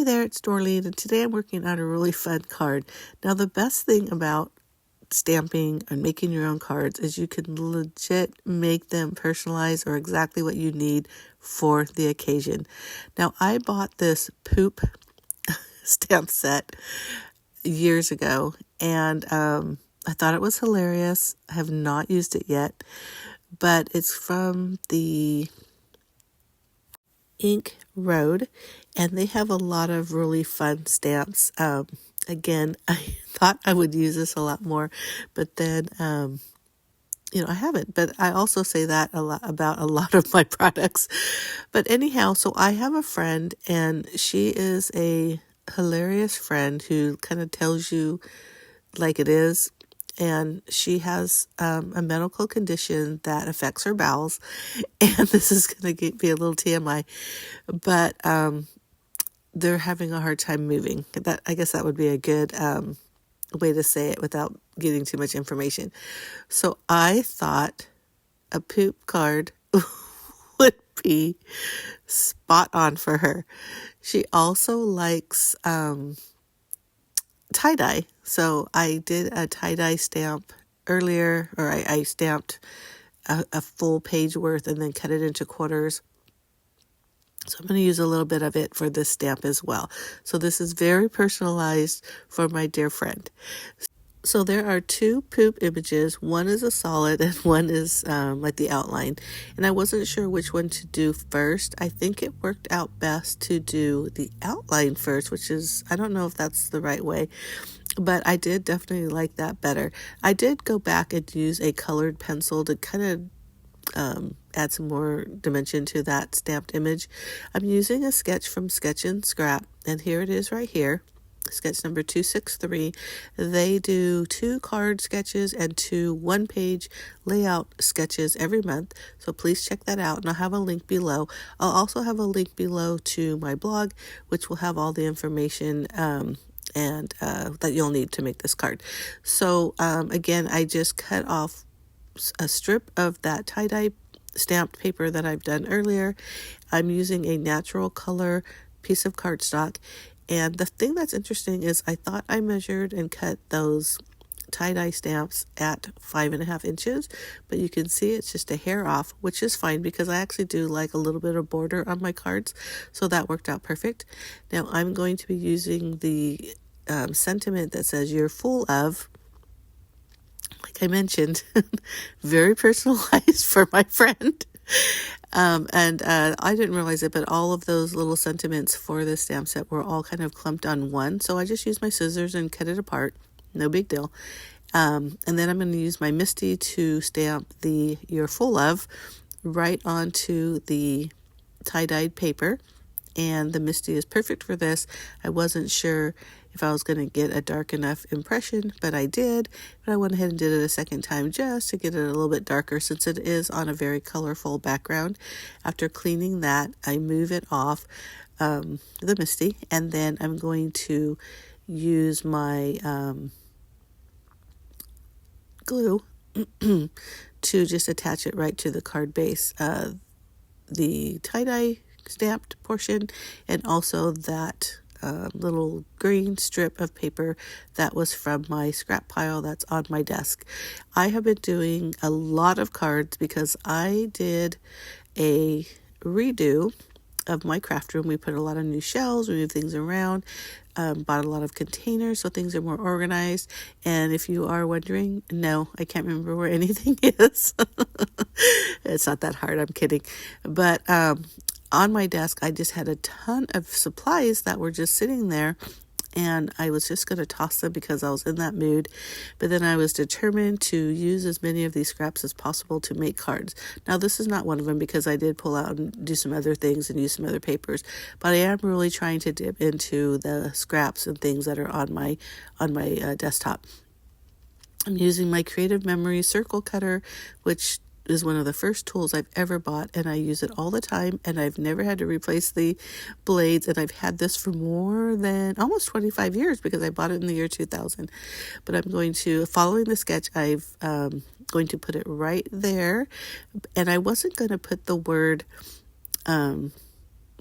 Hey there, it's Dorleen, and today I'm working on a really fun card. Now, the best thing about stamping and making your own cards is you can legit make them personalized or exactly what you need for the occasion. Now, I bought this poop stamp set years ago, and I thought it was hilarious. I have not used it yet, but it's from the Ink Road, and they have a lot of really fun stamps. Again, I thought I would use this a lot more, but then, I haven't. But I also say that a lot about a lot of my products. But anyhow, so I have a friend, and she is a hilarious friend who kind of tells you like it is. And she has a medical condition that affects her bowels. And this is going to be a little TMI. But they're having a hard time moving. I guess that would be a good way to say it without getting too much information. So I thought a poop card would be spot on for her. She also likes tie-dye. So I did a tie-dye stamp earlier, or I stamped a full page worth and then cut it into quarters. So I'm going to use a little bit of it for this stamp as well. So this is very personalized for my dear friend. So there are two poop images. One is a solid and one is like the outline. And I wasn't sure which one to do first. I think it worked out best to do the outline first, which is, I don't know if that's the right way, but I did definitely like that better. I did go back and use a colored pencil to kind of add some more dimension to that stamped image. I'm using a sketch from Sketch and Scrap, and here it is right here. Sketch number 263. They do 2 card sketches and 2 one-page layout sketches every month, so please check that out, and I'll have a link below. I'll also have a link below to my blog, which will have all the information and that you'll need to make this card. So again, I just cut off a strip of that tie-dye stamped paper that I've done earlier. I'm using a natural color piece of cardstock. And the thing that's interesting is I thought I measured and cut those tie-dye stamps at 5.5 inches, but you can see it's just a hair off, which is fine because I actually do like a little bit of border on my cards. So that worked out perfect. Now I'm going to be using the sentiment that says "you're full of," like I mentioned, very personalized for my friend. And I didn't realize it, but all of those little sentiments for this stamp set were all kind of clumped on one. So I just used my scissors and cut it apart. No big deal. And then I'm going to use my Misty to stamp the "you're full of" right onto the tie-dyed paper. And the Misty is perfect for this. I wasn't sure if I was going to get a dark enough impression, but I did. But I went ahead and did it a second time just to get it a little bit darker since it is on a very colorful background. After cleaning that, I move it off the Misty, and then I'm going to use my glue to just attach it right to the card base. The tie-dye stamped portion, and also that little green strip of paper that was from my scrap pile that's on my desk. I have been doing a lot of cards because I did a redo of my craft room. We put a lot of new shelves, we moved things around, bought a lot of containers so things are more organized. And if you are wondering, no, I can't remember where anything is. It's not that hard, I'm kidding. But on my desk, I just had a ton of supplies that were just sitting there, and I was just going to toss them because I was in that mood. But then I was determined to use as many of these scraps as possible to make cards. Now, this is not one of them because I did pull out and do some other things and use some other papers. But I am really trying to dip into the scraps and things that are on my desktop. I'm using my Creative Memory circle cutter, which is one of the first tools I've ever bought, and I use it all the time, and I've never had to replace the blades, and I've had this for more than almost 25 years because I bought it in the year 2000. But I'm going to, following the sketch, I'm going to put it right there, and I wasn't going to put the word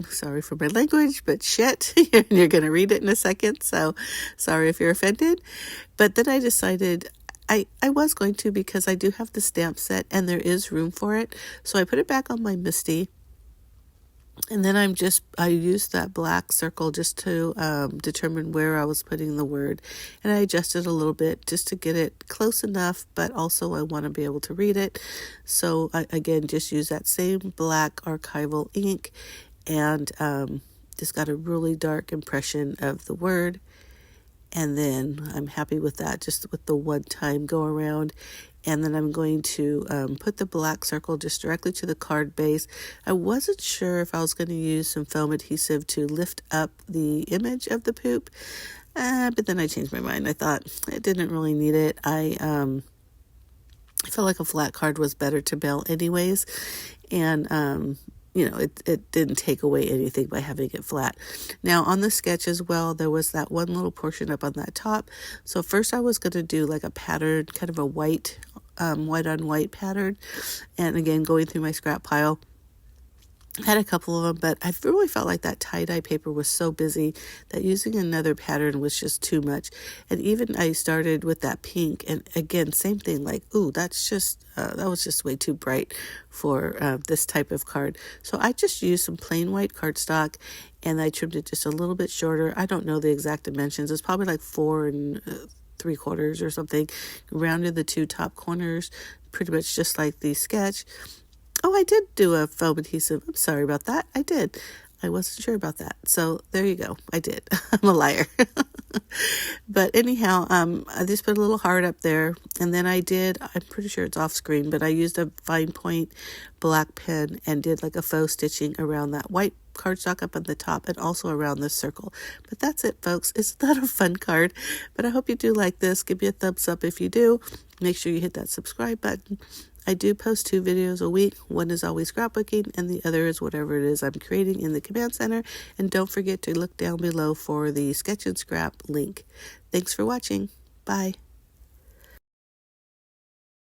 sorry for my language, but shit, and you're going to read it in a second, so sorry if you're offended. But then I decided I was going to, because I do have the stamp set and there is room for it. So I put it back on my MISTI. And then I used that black circle just to determine where I was putting the word. And I adjusted a little bit just to get it close enough, but also I want to be able to read it. So I, again, just use that same black archival ink and just got a really dark impression of the word. And then I'm happy with that, just with the one time go around. And then I'm going to put the black circle just directly to the card base. I wasn't sure if I was going to use some foam adhesive to lift up the image of the poop, but then I changed my mind. I thought it didn't really need it. I felt like a flat card was better to mail anyways, and it didn't take away anything by having it flat. Now on the sketch as well, there was that one little portion up on that top. So first I was going to do like a pattern, kind of a white on white pattern. And again, going through my scrap pile, I had a couple of them, but I really felt like that tie-dye paper was so busy that using another pattern was just too much. And even I started with that pink, and again, same thing, like, ooh, that's just, that was just way too bright for this type of card. So I just used some plain white cardstock, and I trimmed it just a little bit shorter. I don't know the exact dimensions. It's probably like 4 3/4 or something. Rounded the 2 top corners, pretty much just like the sketch. Oh, I did do a foam adhesive. I'm sorry about that. I did. I wasn't sure about that. So there you go. I did. I'm a liar. But anyhow, I just put a little heart up there. And then I'm pretty sure it's off screen, but I used a fine point black pen and did like a faux stitching around that white cardstock up on the top and also around this circle. But that's it, folks. It's not a fun card, but I hope you do like this. Give me a thumbs up if you do. Make sure you hit that subscribe button. I do post 2 videos a week. One is always scrapbooking, and the other is whatever it is I'm creating in the command center. And don't forget to look down below for the Sketch and Scrap link. Thanks for watching. Bye.